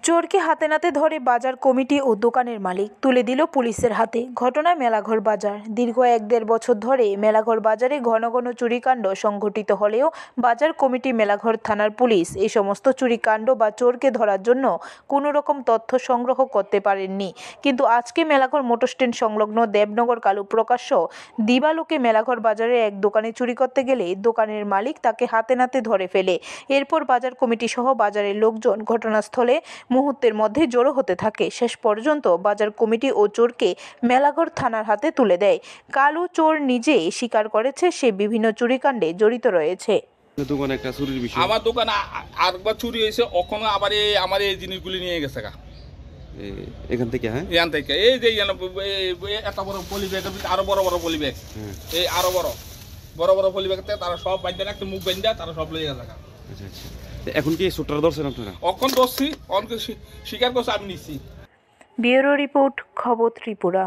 চোরকে হাতে নাতে ধরে বাজার কমিটি ও দোকানের মালিক তুলে দিল পুলিশের হাতে। ঘটনায় মেলাঘর বাজার। দীর্ঘ 1-1.5 বছর ধরে মেলাঘর বাজারে ঘন ঘন চুরিকাণ্ড সংঘটিত হলেও বাজার কমিটি, মেলাঘর থানার পুলিশ এই সমস্ত চুরিকাণ্ড বা চোরকে ধরার জন্য কোনো রকম তথ্য সংগ্রহ করতে পারেননি। কিন্তু আজকে মেলাঘর মোটর স্ট্যান্ড সংলগ্ন দেবনগর কালু প্রকাশ্য দিবালোকে মেলাঘর বাজারে এক দোকানে চুরি করতে গেলে দোকানের মালিক তাকে হাতে নাতে ধরে ফেলে। এরপর বাজার কমিটি সহ বাজারের লোকজন ঘটনাস্থলে মুহূর্তের মধ্যে জড়ো হতে থাকে। শেষ পর্যন্ত বাজার কমিটি ও চোরকে মেলাঘর থানার হাতে তুলে দেয়। কালু চোর নিজে স্বীকার করেছে সে বিভিন্ন চুরিকাণ্ডে জড়িত রয়েছে। দোকানে একটা চুরির বিষয়, আমার দোকানে আরেকবার চুরি হয়েছে, ওখানে আবার আমার এই জিনিসগুলি নিয়ে গেছে গা এখান থেকে। হ্যাঁ, এখান থেকে এই যে এত বড় পলি ব্যাগের ভিতরে আরো বড় বড় পলি ব্যাগ, এই আরো বড় বড় পলি ব্যাগ তারা সব বাইন্দা একটা মুখ বাইন্দা তারা সব লয়ে গেছে গা। আচ্ছা আচ্ছা। এখন কি চোরটার ধরছেন আপনারা? অখন ধরছি, অনেক স্বীকার করছে, আমি নিচ্ছি। ব্যুরো রিপোর্ট, খবর ত্রিপুরা।